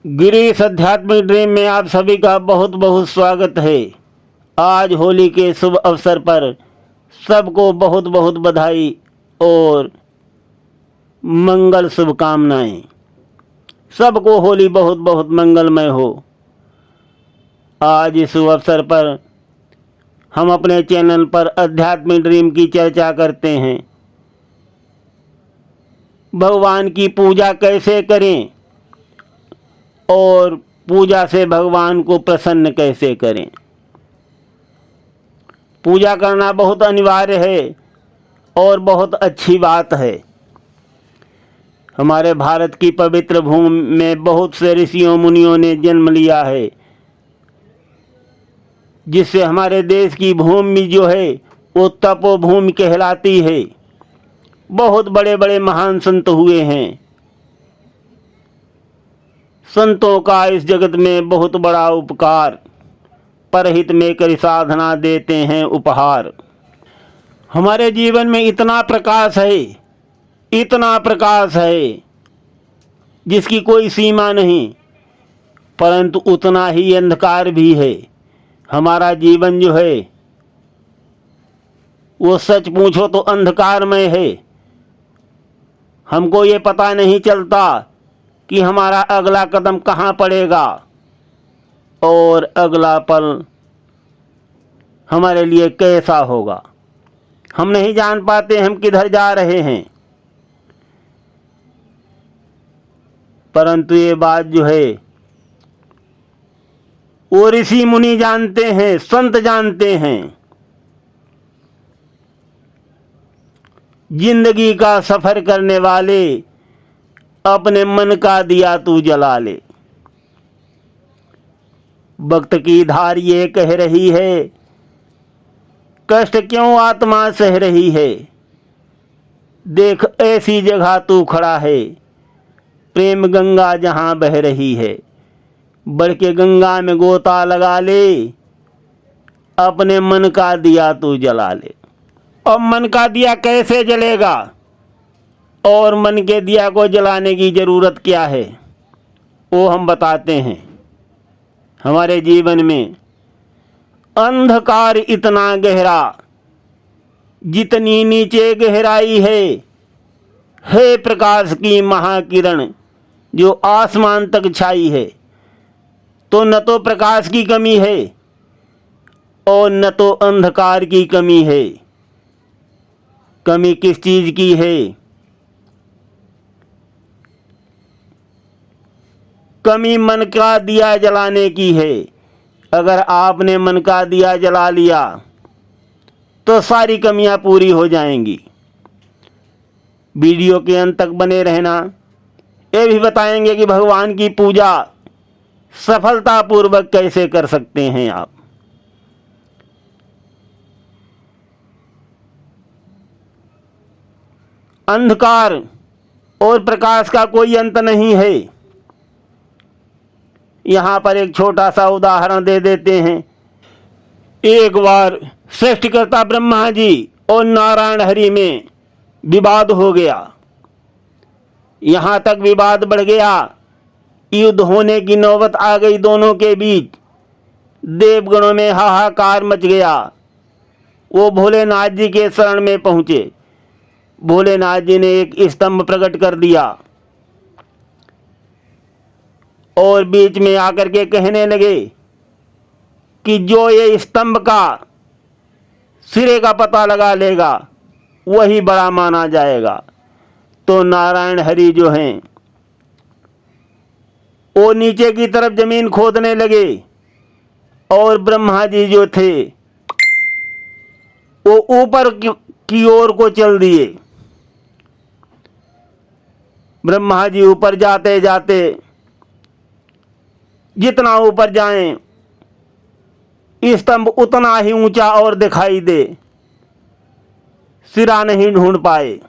गिरीश आध्यात्मिक ड्रीम में आप सभी का बहुत बहुत स्वागत है। आज होली के शुभ अवसर पर सबको बहुत बहुत बधाई और मंगल शुभकामनाएं। सबको होली बहुत बहुत मंगलमय हो। आज इस शुभ अवसर पर हम अपने चैनल पर आध्यात्मिक ड्रीम की चर्चा करते हैं। भगवान की पूजा कैसे करें और पूजा से भगवान को प्रसन्न कैसे करें। पूजा करना बहुत अनिवार्य है और बहुत अच्छी बात है। हमारे भारत की पवित्र भूमि में बहुत से ऋषियों मुनियों ने जन्म लिया है, जिससे हमारे देश की भूमि जो है वो तपोभूमि कहलाती है। बहुत बड़े बड़े महान संत हुए हैं। संतों का इस जगत में बहुत बड़ा उपकार, परहित में करी साधना देते हैं उपहार। हमारे जीवन में इतना प्रकाश है जिसकी कोई सीमा नहीं, परंतु उतना ही अंधकार भी है। हमारा जीवन जो है वो सच पूछो तो अंधकारमय है। हमको ये पता नहीं चलता कि हमारा अगला कदम कहाँ पड़ेगा और अगला पल हमारे लिए कैसा होगा। हम नहीं जान पाते हम किधर जा रहे हैं। परंतु ये बात जो है वो ऋषि मुनि जानते हैं, संत जानते हैं। जिंदगी का सफर करने वाले अपने मन का दिया तू जला ले। भक्त की धार ये कह रही है, कष्ट क्यों आत्मा सह रही है। देख ऐसी जगह तू खड़ा है, प्रेम गंगा जहां बह रही है। बढ़ के गंगा में गोता लगा ले, अपने मन का दिया तू जला ले। अब मन का दिया कैसे जलेगा और मन के दिया को जलाने की ज़रूरत क्या है, वो हम बताते हैं। हमारे जीवन में अंधकार इतना गहरा, जितनी नीचे गहराई है प्रकाश की महाकिरण जो आसमान तक छाई है। तो न तो प्रकाश की कमी है और न तो अंधकार की कमी है। कमी किस चीज़ की है? कमी मन का दिया जलाने की है। अगर आपने मन का दिया जला लिया तो सारी कमियां पूरी हो जाएंगी। वीडियो के अंत तक बने रहना। ये भी बताएंगे कि भगवान की पूजा सफलतापूर्वक कैसे कर सकते हैं आप। अंधकार और प्रकाश का कोई अंत नहीं है। यहाँ पर एक छोटा सा उदाहरण दे देते हैं। एक बार सृष्टिकर्ता ब्रह्मा जी और नारायण हरि में विवाद हो गया। यहाँ तक विवाद बढ़ गया, युद्ध होने की नौबत आ गई दोनों के बीच। देवगणों में हाहाकार मच गया। वो भोलेनाथ जी के शरण में पहुँचे। भोलेनाथ जी ने एक स्तंभ प्रकट कर दिया और बीच में आकर के कहने लगे कि जो ये स्तंभ का सिरे का पता लगा लेगा वही बड़ा माना जाएगा। तो नारायण हरि जो हैं वो नीचे की तरफ जमीन खोदने लगे और ब्रह्मा जी जो थे वो ऊपर की ओर को चल दिए। ब्रह्मा जी ऊपर जाते जाते जितना ऊपर जाएं स्तंभ उतना ही ऊंचा और दिखाई दे, सिरा नहीं ढूंढ पाए।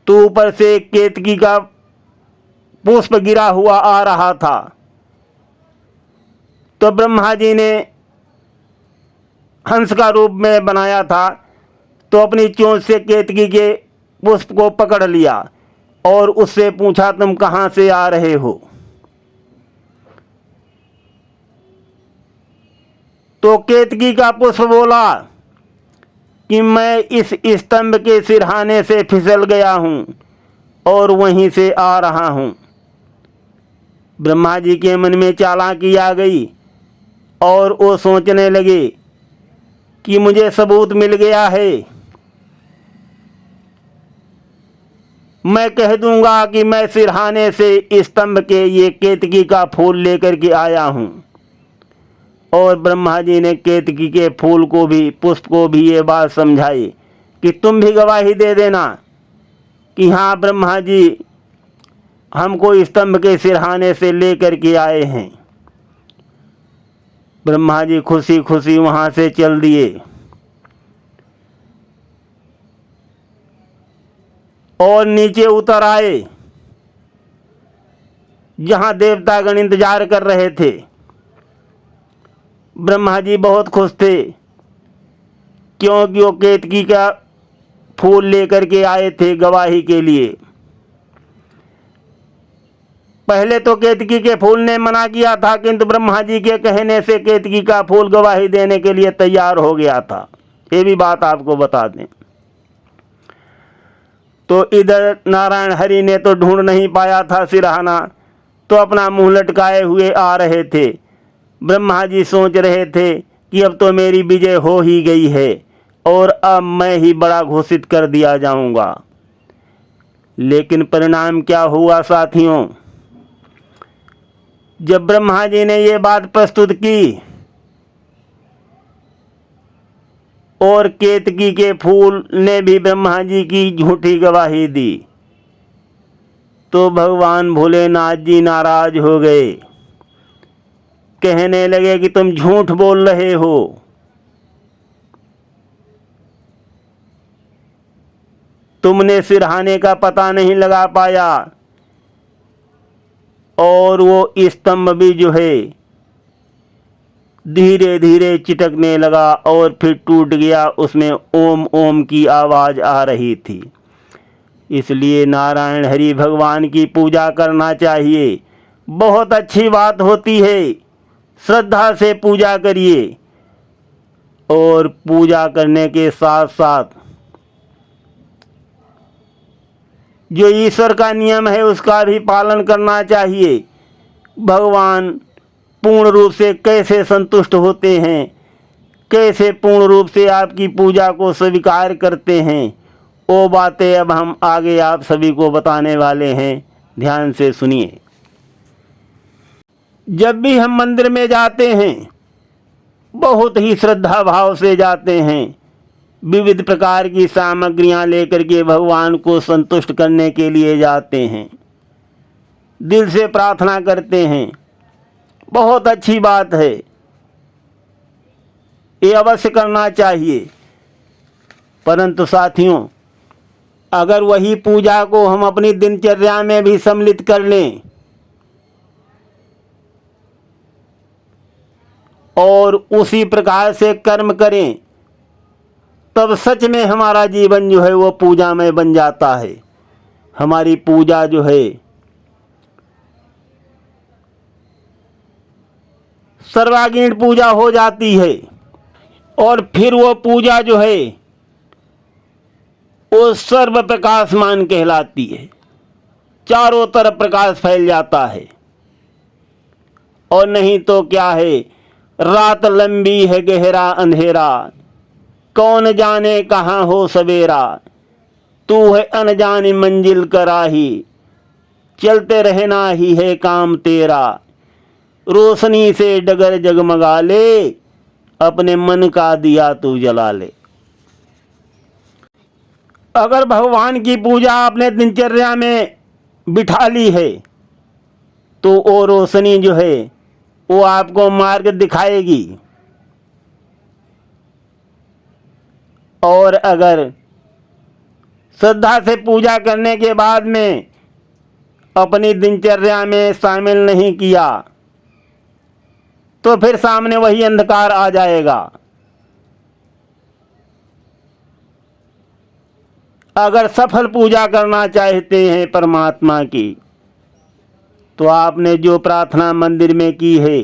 तो ऊपर से केतकी का पुष्प गिरा हुआ आ रहा था। तो ब्रह्मा जी ने हंस का रूप में बनाया था, तो अपनी चोंच से केतकी के पुष्प को पकड़ लिया। और उससे पूछा तुम कहाँ से आ रहे हो? तो केतकी का पुष्प बोला कि मैं इस स्तंभ के सिरहाने से फिसल गया हूँ और वहीं से आ रहा हूँ। ब्रह्मा जी के मन में चालाकी आ गई और वो सोचने लगे कि मुझे सबूत मिल गया है, मैं कह दूंगा कि मैं सिरहाने से स्तंभ के ये केतकी का फूल लेकर के आया हूँ। और ब्रह्मा जी ने केतकी के फूल को भी, पुष्प को भी ये बात समझाई कि तुम भी गवाही दे देना कि हाँ ब्रह्मा जी हमको स्तंभ के सिरहाने से लेकर के आए हैं। ब्रह्मा जी खुशी खुशी वहाँ से चल दिए और नीचे उतर आए जहाँ देवतागण इंतजार कर रहे थे। ब्रह्मा जी बहुत खुश थे क्योंकि वो केतकी का फूल लेकर के आए थे गवाही के लिए। पहले तो केतकी के फूल ने मना किया था, किंतु ब्रह्मा जी के कहने से केतकी का फूल गवाही देने के लिए तैयार हो गया था। ये भी बात आपको बता दें। तो इधर नारायण हरि ने तो ढूंढ नहीं पाया था सिरहाना, तो अपना मुंह लटकाए हुए आ रहे थे। ब्रह्मा जी सोच रहे थे कि अब तो मेरी विजय हो ही गई है और अब मैं ही बड़ा घोषित कर दिया जाऊंगा। लेकिन परिणाम क्या हुआ साथियों? जब ब्रह्मा जी ने ये बात प्रस्तुत की और केतकी के फूल ने भी ब्रह्मा जी की झूठी गवाही दी, तो भगवान भोलेनाथ जी नाराज हो गए। कहने लगे कि तुम झूठ बोल रहे हो, तुमने सिरहाने का पता नहीं लगा पाया और वो स्तंभ भी जो है धीरे धीरे चिटकने लगा और फिर टूट गया। उसमें ओम ओम की आवाज़ आ रही थी। इसलिए नारायण हरि भगवान की पूजा करना चाहिए, बहुत अच्छी बात होती है। श्रद्धा से पूजा करिए और पूजा करने के साथ साथ जो ईश्वर का नियम है उसका भी पालन करना चाहिए। भगवान पूर्ण रूप से कैसे संतुष्ट होते हैं, कैसे पूर्ण रूप से आपकी पूजा को स्वीकार करते हैं, वो बातें अब हम आगे आप सभी को बताने वाले हैं। ध्यान से सुनिए। जब भी हम मंदिर में जाते हैं बहुत ही श्रद्धा भाव से जाते हैं, विविध प्रकार की सामग्रियां लेकर के भगवान को संतुष्ट करने के लिए जाते हैं, दिल से प्रार्थना करते हैं। बहुत अच्छी बात है, ये अवश्य करना चाहिए। परंतु साथियों, अगर वही पूजा को हम अपनी दिनचर्या में भी सम्मिलित कर लें और उसी प्रकार से कर्म करें, तब सच में हमारा जीवन जो है वो पूजामय बन जाता है। हमारी पूजा जो है सर्वांगीण पूजा हो जाती है और फिर वो पूजा जो है वो सर्व प्रकाशमान कहलाती है। चारों तरफ प्रकाश फैल जाता है। और नहीं तो क्या है, रात लंबी है गहरा अंधेरा, कौन जाने कहाँ हो सवेरा, तू है अनजानी मंजिल का राही, चलते रहना ही है काम तेरा, रोशनी से डगर जगमगा ले, अपने मन का दिया तू जला ले। अगर भगवान की पूजा आपने दिनचर्या में बिठा ली है तो वो रोशनी जो है वो आपको मार्ग दिखाएगी। और अगर श्रद्धा से पूजा करने के बाद में अपनी दिनचर्या में शामिल नहीं किया तो फिर सामने वही अंधकार आ जाएगा। अगर सफल पूजा करना चाहते हैं परमात्मा की, तो आपने जो प्रार्थना मंदिर में की है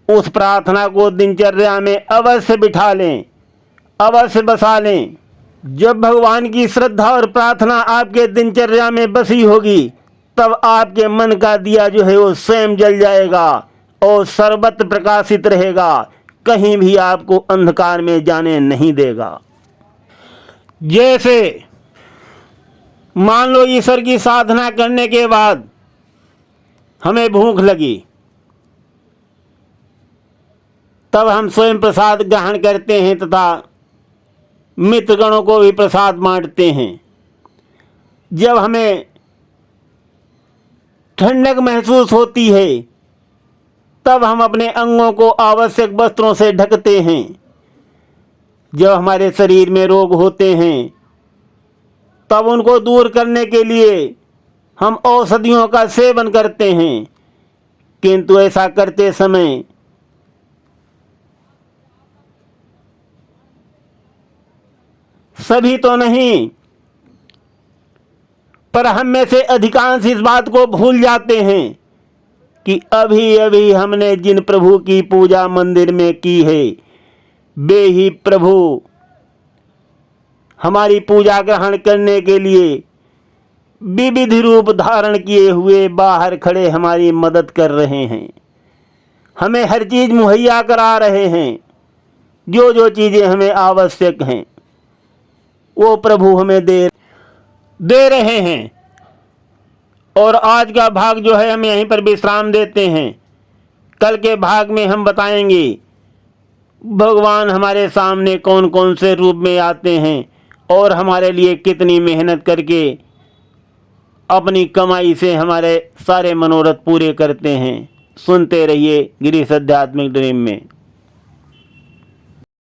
उस प्रार्थना को दिनचर्या में अवश्य बिठा लें, अवश्य बसा लें। जब भगवान की श्रद्धा और प्रार्थना आपके दिनचर्या में बसी होगी, तब आपके मन का दिया जो है वो स्वयं जल जाएगा और सर्वत्र प्रकाशित रहेगा, कहीं भी आपको अंधकार में जाने नहीं देगा। जैसे मान लो ईश्वर की साधना करने के बाद हमें भूख लगी, तब हम स्वयं प्रसाद ग्रहण करते हैं तथा मित्रगणों को भी प्रसाद बांटते हैं। जब हमें ठंडक महसूस होती है, तब हम अपने अंगों को आवश्यक वस्त्रों से ढकते हैं। जब हमारे शरीर में रोग होते हैं, तब उनको दूर करने के लिए हम औषधियों का सेवन करते हैं, किंतु ऐसा करते समय सभी तो नहीं, पर हम में से अधिकांश इस बात को भूल जाते हैं कि अभी अभी हमने जिन प्रभु की पूजा मंदिर में की है, वे ही प्रभु हमारी पूजा ग्रहण करने के लिए विविध रूप धारण किए हुए बाहर खड़े हमारी मदद कर रहे हैं, हमें हर चीज़ मुहैया करा रहे हैं। जो जो चीज़ें हमें आवश्यक हैं वो प्रभु हमें दे रहे हैं। और आज का भाग जो है हम यहीं पर विश्राम देते हैं। कल के भाग में हम बताएंगे भगवान हमारे सामने कौन कौन से रूप में आते हैं और हमारे लिए कितनी मेहनत करके अपनी कमाई से हमारे सारे मनोरथ पूरे करते हैं। सुनते रहिए गिरीश आध्यात्मिक ड्रीम में।